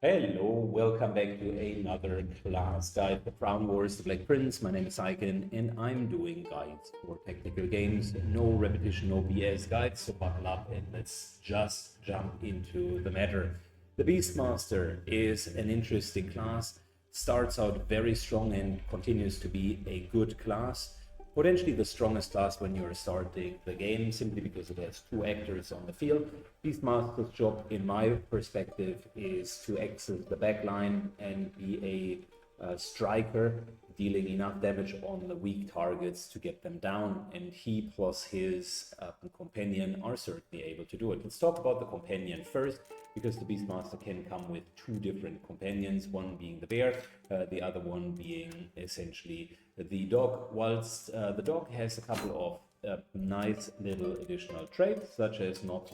Hello, welcome back to another class guide for Crown Wars, the Black Prince. My name is Icon and I'm doing guides for technical games. No repetition, no BS guides, so buckle up and let's just jump into the matter. The Beastmaster is an interesting class, starts out very strong and continues to be a good class. Potentially the strongest class when you're starting the game, simply because it has two actors on the field. Beastmaster's job, in my perspective, is to exit the backline and be a striker, dealing enough damage on the weak targets to get them down, and he plus his companion are certainly able to do it. Let's talk about the companion first, because the Beastmaster can come with two different companions, one being the bear, the other one being essentially the dog. Whilst the dog has a couple of nice little additional traits, such as not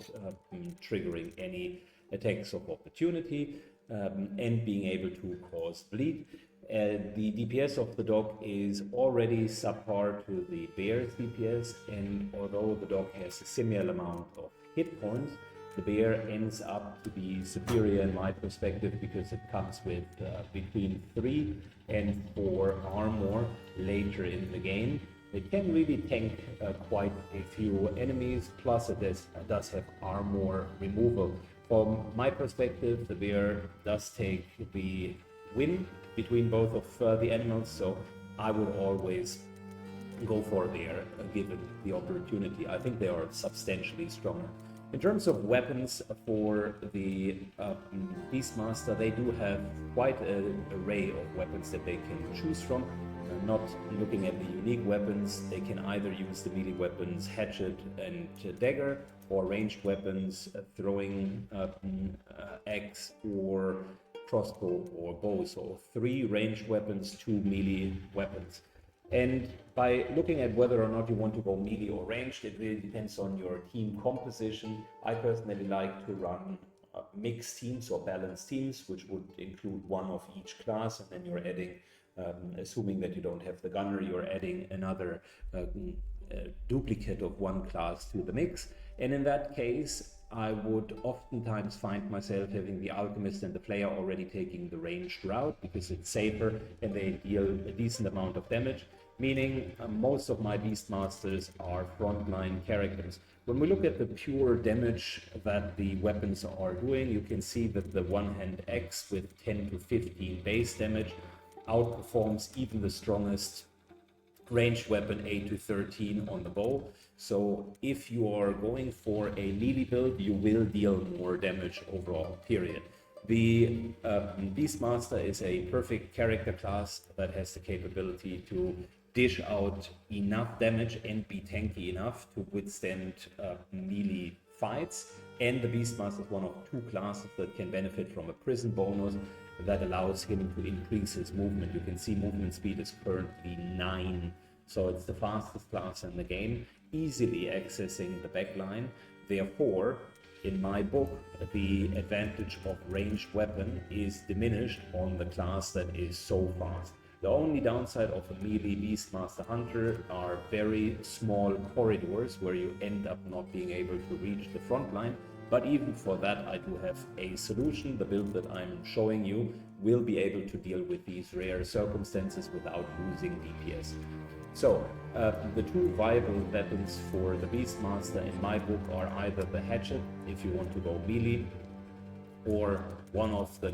triggering any attacks of opportunity and being able to cause bleed. The DPS of the dog is already subpar to the bear's DPS, and although the dog has a similar amount of hit points, the bear ends up to be superior in my perspective because it comes with between 3 and 4 armor later in the game. It can really tank quite a few enemies, plus it does have armor removal. From my perspective, the bear does take the win between both of the animals, so I would always go for bear given the opportunity. I think they are substantially stronger. In terms of weapons for the Beastmaster, they do have quite an array of weapons that they can choose from. Not looking at the unique weapons, they can either use the melee weapons hatchet and dagger, or ranged weapons throwing axe or crossbow or bow. So 3 ranged weapons, 2 melee weapons. And by looking at whether or not you want to go melee or ranged, it really depends on your team composition. I personally like to run mixed teams or balanced teams, which would include one of each class, and then you're adding, assuming that you don't have the gunner, you're adding another duplicate of one class to the mix. And in that case, I would oftentimes find myself having the alchemist and the player already taking the ranged route because it's safer and they deal a decent amount of damage, meaning most of my Beastmasters are frontline characters. When we look at the pure damage that the weapons are doing, you can see that the one-hand axe with 10 to 15 base damage outperforms even the strongest ranged weapon 8 to 13 on the bow. So if you are going for a melee build, you will deal more damage overall, period. The Beastmaster is a perfect character class that has the capability to dish out enough damage and be tanky enough to withstand melee fights. And the Beastmaster is one of 2 classes that can benefit from a prison bonus that allows him to increase his movement. You can see movement speed is currently 9, so it's the fastest class in the game, easily accessing the backline. Therefore, in my book, the advantage of ranged weapon is diminished on the class that is so fast. The only downside of a melee Beastmaster Hunter are very small corridors where you end up not being able to reach the front line. But even for that, I do have a solution. The build that I'm showing you will be able to deal with these rare circumstances without losing DPS. So, the 2 viable weapons for the Beastmaster in my book are either the hatchet, if you want to go melee, or one of the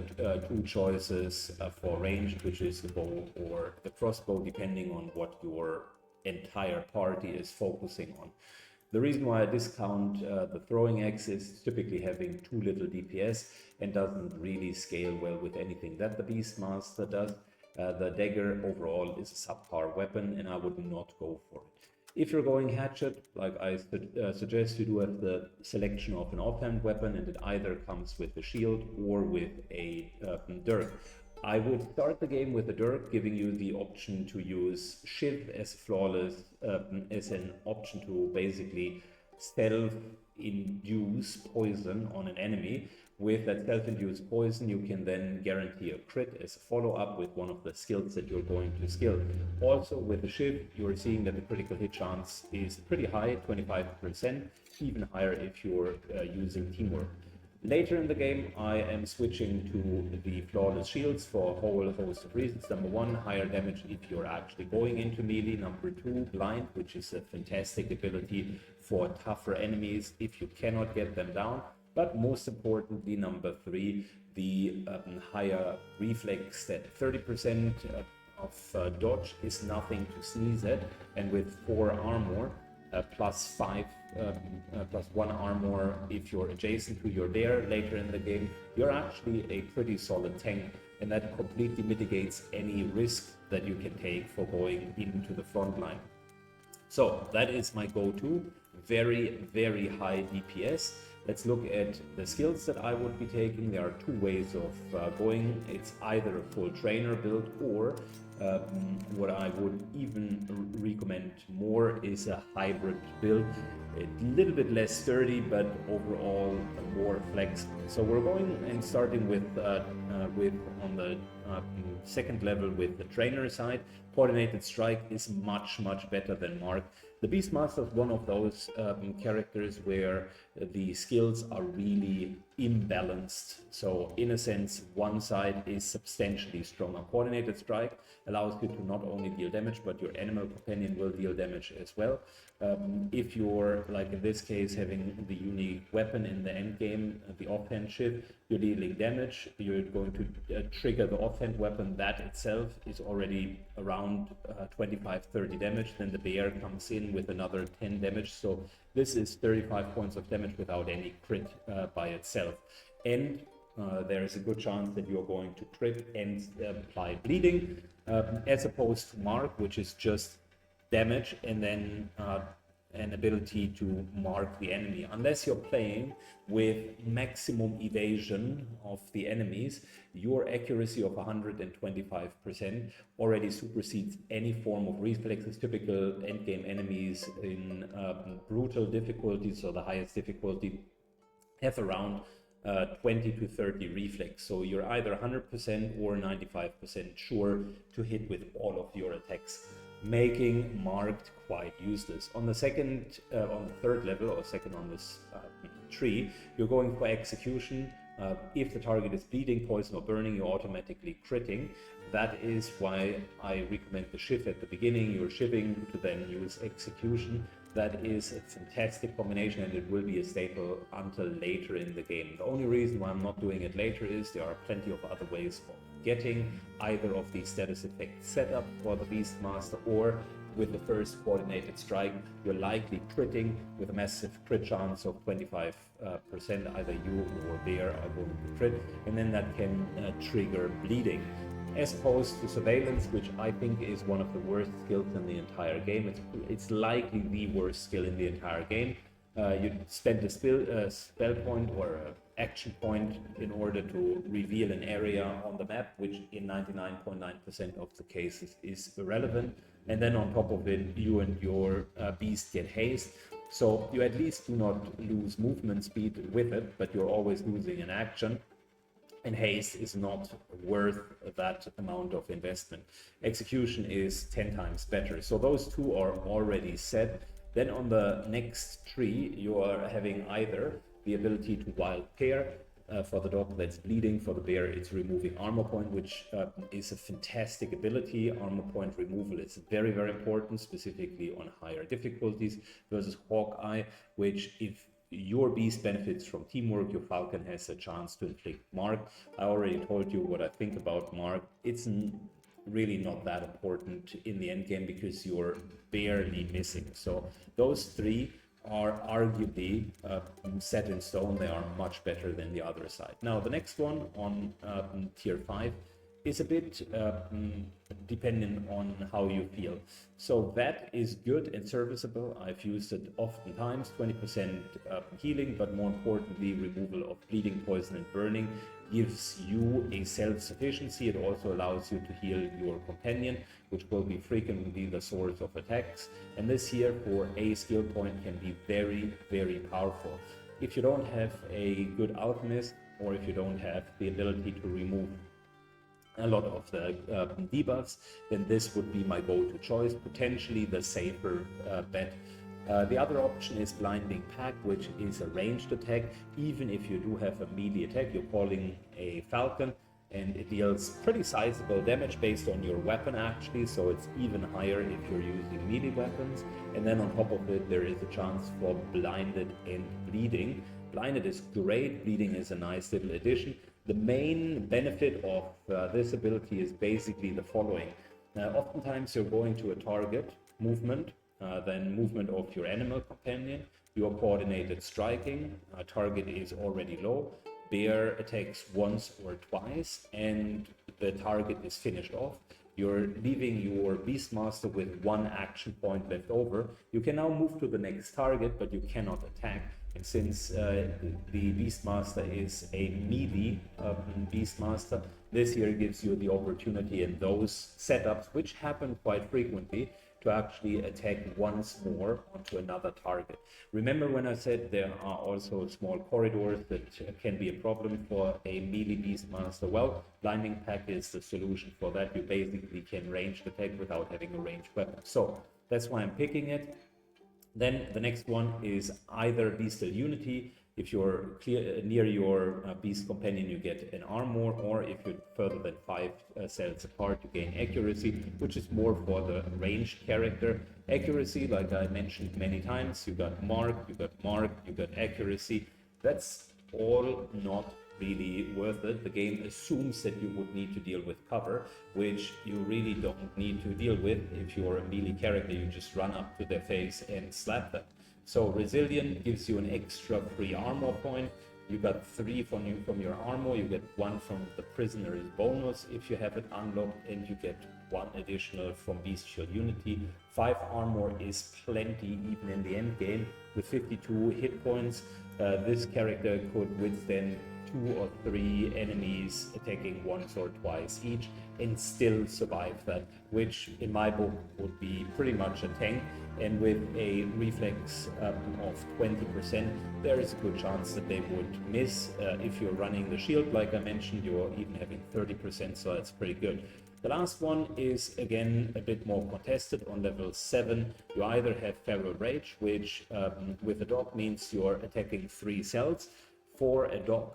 2 choices for ranged, which is the bow or the crossbow, depending on what your entire party is focusing on. The reason why I discount the throwing axe is typically having too little DPS and doesn't really scale well with anything that the Beastmaster does. The dagger overall is a subpar weapon and I would not go for it. If you're going hatchet, like I suggest, you do have the selection of an offhand weapon, and it either comes with a shield or with a dirk. I would start the game with a dirk, giving you the option to use Shiv as flawless, as an option to basically self-induce poison on an enemy. With that self-induced poison, you can then guarantee a crit as a follow-up with one of the skills that you're going to skill. Also, with the Shiv, you're seeing that the critical hit chance is pretty high, 25%, even higher if you're using teamwork. Later in the game, I am switching to the flawless shields for a whole host of reasons. Number one, higher damage if you're actually going into melee. Number two, blind, which is a fantastic ability for tougher enemies if you cannot get them down. But most importantly, number three, the higher reflex, that 30% of dodge is nothing to sneeze at, and with 4 armor, plus 1 armor if you're adjacent to your bear later in the game, you're actually a pretty solid tank, and that completely mitigates any risk that you can take for going into the front line. So that is my go-to, very high DPS. Let's look at the skills that I would be taking. There are 2 ways of going. It's either a full trainer build, or what I would even recommend more is a hybrid build. A little bit less sturdy, but overall more flexible. So we're going and starting with on the second level with the trainer side. Coordinated strike is much better than Mark. The Beastmaster is one of those characters where the skills are really imbalanced. So in a sense, one side is substantially stronger. Coordinated strike allows you to not only deal damage, but your animal companion will deal damage as well. If you're, like in this case, having the unique weapon in the end game, the offhand shift, you're dealing damage, you're going to trigger the offhand weapon. That itself is already around 25-30 damage. Then the bear comes in with another 10 damage. So this is 35 points of damage without any crit by itself. And there is a good chance that you're going to crit and apply bleeding, as opposed to Mark, which is just damage and then an ability to mark the enemy. Unless you're playing with maximum evasion of the enemies, your accuracy of 125% already supersedes any form of reflexes. Typical endgame enemies in brutal difficulty, so the highest difficulty, have around 20 to 30 reflex. So you're either 100% or 95% sure to hit with all of your attacks, making Marked quite useless. On the third level, or second on this tree, you're going for execution. If the target is bleeding, poison, or burning, you're automatically critting. That is why I recommend the shift at the beginning. You're shifting to then use execution. That is a fantastic combination, and it will be a staple until later in the game. The only reason why I'm not doing it later is there are plenty of other ways of getting either of these status effects set up for the Beastmaster, or with the first coordinated strike, you're likely critting with a massive crit chance of 25%. Either you or bear are going to crit, and then that can trigger bleeding. As opposed to surveillance, which I think is one of the worst skills in the entire game. It's likely the worst skill in the entire game. You spend a spell point or an action point in order to reveal an area on the map, which in 99.9% of the cases is irrelevant. And then on top of it, you and your beast get haste. So you at least do not lose movement speed with it, but you're always losing an action. And haste is not worth that amount of investment. Execution is 10 times better. So those two are already set. Then on the next tree, you are having either the ability to wild pair. For the dog, that's bleeding. For the bear, it's removing armor point, which is a fantastic ability. Armor point removal is very important, specifically on higher difficulties, versus Hawkeye, which if your beast benefits from teamwork, your falcon has a chance to inflict mark. I already told you what I think about mark. It's really not that important in the end game because you're barely missing. So those three are arguably set in stone. They are much better than the other side. Now the next one on tier 5 is a bit dependent on how you feel. So that is good and serviceable. I've used it oftentimes. 20% healing, but more importantly, removal of bleeding, poison, and burning gives you a self-sufficiency. It also allows you to heal your companion, which will be frequently the source of attacks. And this here for a skill point can be very powerful. If you don't have a good alchemist, or if you don't have the ability to remove a lot of the debuffs, then this would be my go-to choice, potentially the safer bet. The other option is Blinding Pack, which is a ranged attack. Even if you do have a melee attack, you're calling a Falcon, and it deals pretty sizable damage based on your weapon actually, so it's even higher if you're using melee weapons. And then on top of it, there is a chance for Blinded and Bleeding. Blinded is great, Bleeding is a nice little addition. The main benefit of this ability is basically the following. Oftentimes you're going to a target movement, then movement of your animal companion, your coordinated striking, target is already low, bear attacks once or twice, and the target is finished off. You're leaving your Beastmaster with one action point left over. You can now move to the next target, but you cannot attack. And since the Beastmaster is a melee Beastmaster, this here gives you the opportunity in those setups, which happen quite frequently, to actually attack once more onto another target. Remember when I said there are also small corridors that can be a problem for a melee Beastmaster? Well, Blinding Pack is the solution for that. You basically can ranged attack without having a ranged weapon. So that's why I'm picking it. Then the next one is either Beastal Unity. If you're near your beast companion, you get an armor, or if you're further than 5 cells apart, you gain accuracy, which is more for the ranged character. Accuracy, like I mentioned many times, you got mark, you got accuracy. That's all not really worth it. The game assumes that you would need to deal with cover, which you really don't need to deal with. If you're a melee character, you just run up to their face and slap them. So Resilient gives you an extra free armor point. You got 3 from your armor, you get 1 from the prisoner's bonus if you have it unlocked, and you get 1 additional from Bestial Unity. 5 armor is plenty even in the end game. With 52 hit points, this character could withstand 2 or 3 enemies attacking once or twice each and still survive that, which in my book would be pretty much a tank. And with a reflex of 20%, there is a good chance that they would miss. If you're running the shield, like I mentioned, you're even having 30%, so that's pretty good. The last one is again a bit more contested. On level 7, you either have Feral Rage, which with a dog means you're attacking 3 cells. For a dog,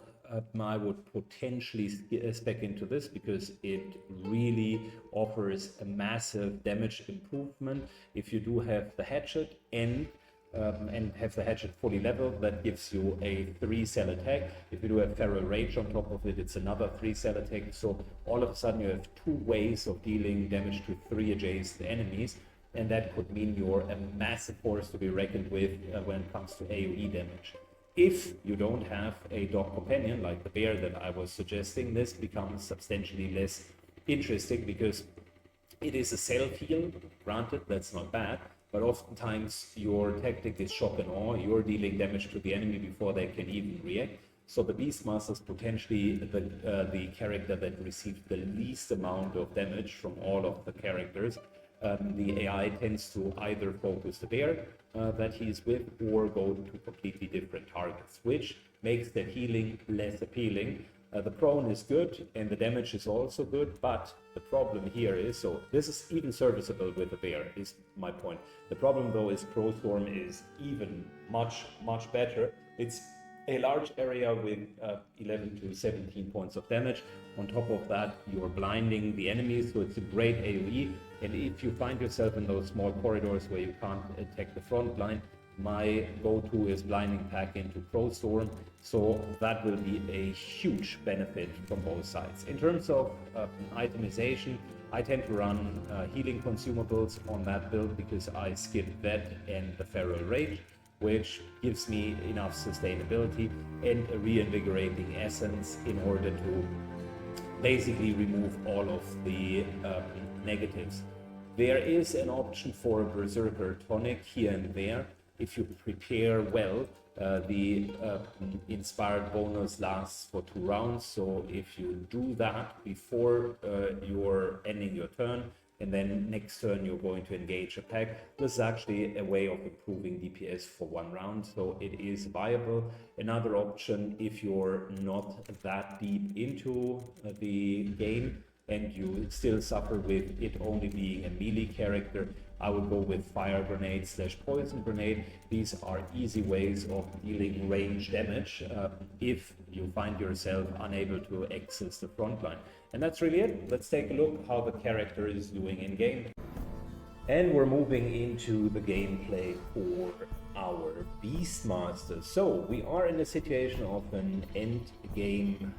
I would potentially spec into this because it really offers a massive damage improvement. If you do have the hatchet and have the hatchet fully leveled, that gives you a 3-cell attack. If you do have Feral Rage on top of it, it's another 3-cell attack. So all of a sudden you have 2 ways of dealing damage to 3 adjacent enemies, and that could mean you're a massive force to be reckoned with when it comes to AoE damage. If you don't have a dog companion like the bear that I was suggesting, this becomes substantially less interesting because it is a self-heal. Granted, that's not bad, but oftentimes your tactic is shock and awe. You're dealing damage to the enemy before they can even react. So the Beastmaster is potentially the character that receives the least amount of damage from all of the characters. The AI tends to either focus the bear that he's with or go to completely different targets, which makes the healing less appealing. The prone is good and the damage is also good, but the problem here is, so this is even serviceable with the bear, is my point. The problem though is Pro Storm is even much better. It's a large area with 11 to 17 points of damage. On top of that, you're blinding the enemies, so it's a great AoE. And if you find yourself in those small corridors where you can't attack the front line, my go-to is Blinding Pack into Pro Storm, so that will be a huge benefit from both sides. In terms of itemization, I tend to run healing consumables on that build because I skip that and the Feral Rage, which gives me enough sustainability and a reinvigorating essence in order to basically remove all of the negatives. There is an option for a Berserker tonic here and there. If you prepare well, the inspired bonus lasts for 2 rounds. So if you do that before you're ending your turn, and then next turn you're going to engage a pack, this is actually a way of improving DPS for 1 round, so it is viable. Another option, if you're not that deep into the game and you still suffer with it only being a melee character, I would go with fire grenade / poison grenade. These are easy ways of dealing range damage if you find yourself unable to access the front line. And that's really it. Let's take a look how the character is doing in game. And we're moving into the gameplay for our Beastmaster. So we are in a situation of an end game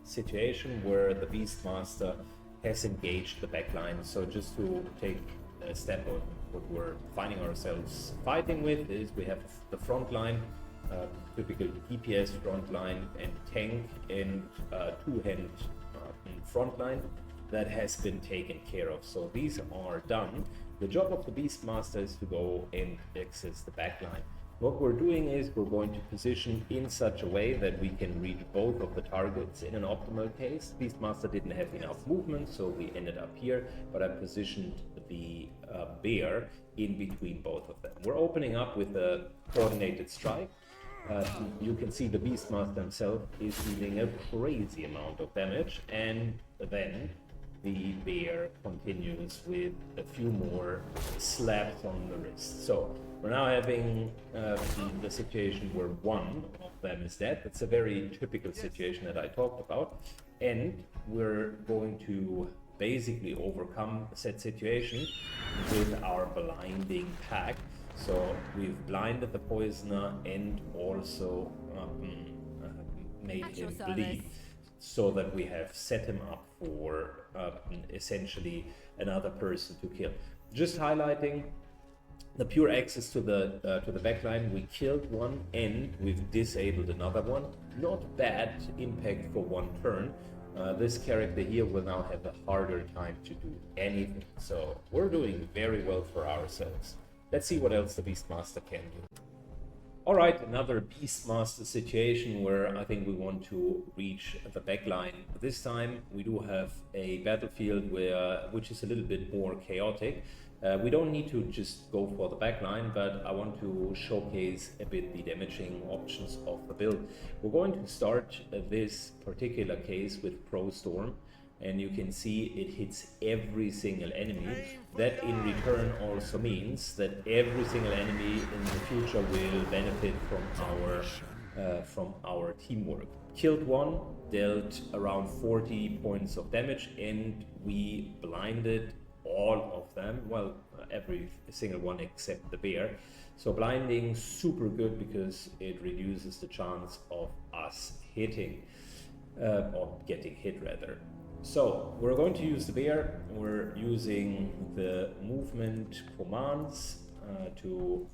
situation where the Beastmaster has engaged the backline. So just to take a step of what we're finding ourselves fighting with is we have the front line, typical DPS front line and tank and two-hand front line that has been taken care of. So these are done. The job of the Beastmaster is to go and access the backline. What we're doing is we're going to position in such a way that we can reach both of the targets in an optimal case. Beastmaster didn't have enough movement, so we ended up here, but I positioned the bear in between both of them. We're opening up with a coordinated strike. You can see the Beastmaster himself is dealing a crazy amount of damage, and then the bear continues with a few more slaps on the wrist. So we're now having the situation where one of them is dead. That's a very typical situation that I talked about, and we're going to basically overcome said situation with our blinding pack. So we've blinded the poisoner and also made him bleed, so that we have set him up for essentially another person to kill. Just highlighting the pure access to the backline. We killed one and we've disabled another one. Not bad impact for one turn. This character here will now have a harder time to do anything. So we're doing very well for ourselves. Let's see what else the Beastmaster can do. Alright, another Beastmaster situation where I think we want to reach the backline. This time we do have a battlefield which is a little bit more chaotic. We don't need to just go for the backline, but I want to showcase a bit the damaging options of the build. We're going to start this particular case with Pro Storm. And you can see it hits every single enemy. That in return also means that every single enemy in the future will benefit from our teamwork. Killed one, dealt around 40 points of damage, and we blinded all of them. Well, every single one except the bear. So blinding, super good because it reduces the chance of us hitting, or getting hit rather. So we're going to use the bear. We're using the movement commands to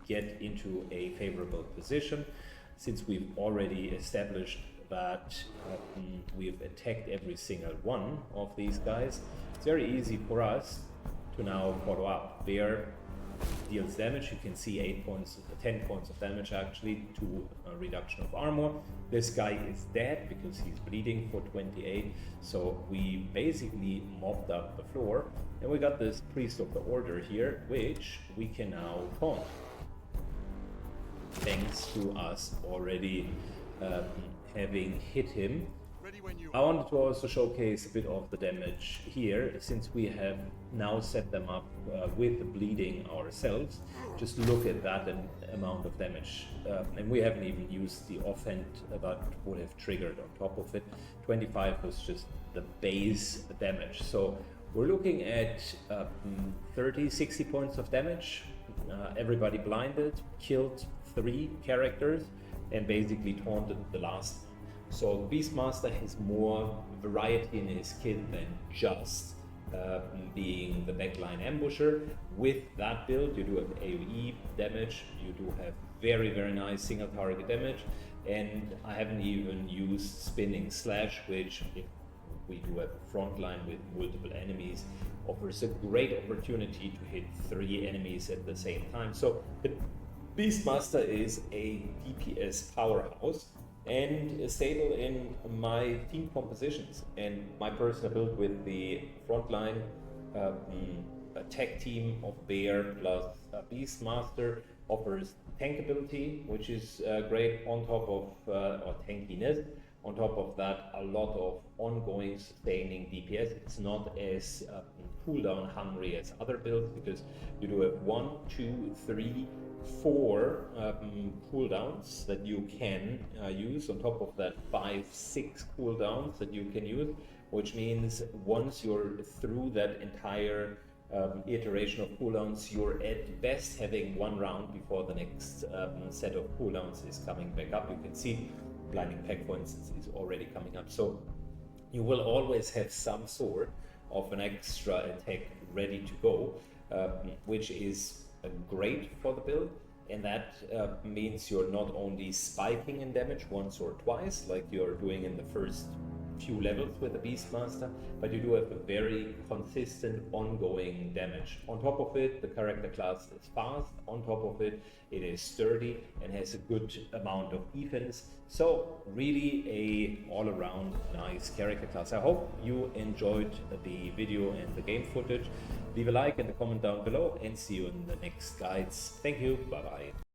get into a favorable position. Since we've already established that we've attacked every single one of these guys, it's very easy for us to now follow up. Bear deals damage. You can see 10 points of damage actually to a reduction of armor. This guy is dead because he's bleeding for 28. So we basically mopped up the floor, and we got this Priest of the Order here, which we can now taunt. Thanks to us already having hit him. I wanted to also showcase a bit of the damage here, since we have now set them up with the bleeding ourselves. Just look at that amount of damage, and we haven't even used the offhand that would have triggered on top of it. 25 was just the base damage, so we're looking at 30-60 points of damage. Everybody blinded, killed 3 characters, and basically taunted the last. So Beastmaster has more variety in his kit than just being the backline ambusher. With that build, you do have AoE damage, you do have very, very nice single target damage, and I haven't even used spinning slash, which, if we do have a front line with multiple enemies, offers a great opportunity to hit 3 enemies at the same time. So the Beastmaster is a DPS powerhouse and stable in my team compositions, and my personal build with the frontline tech team of Bear plus Beastmaster offers tankability, which is great, on top of or tankiness, On top of that, a lot of ongoing sustaining DPS. It's not as cooldown hungry as other builds, because you do have 1, 2, 3, 4 cooldowns that you can use. On top of that, 5, 6 cooldowns that you can use, which means once you're through that entire iteration of cooldowns, you're at best having 1 round before the next set of cooldowns is coming back up. You can see Blinding Pack, for instance, is already coming up. So you will always have some sort of an extra attack ready to go, which is great for the build. And that means you're not only spiking in damage once or twice, like you're doing in the first few levels with the Beastmaster, but you do have a very consistent ongoing damage. On top of it, the character class is fast. On top of it, it is sturdy and has a good amount of defense. So really a all-around nice character class. I hope you enjoyed the video and the game footage. Leave a like and a comment down below, and see you in the next guides. Thank you. Bye bye.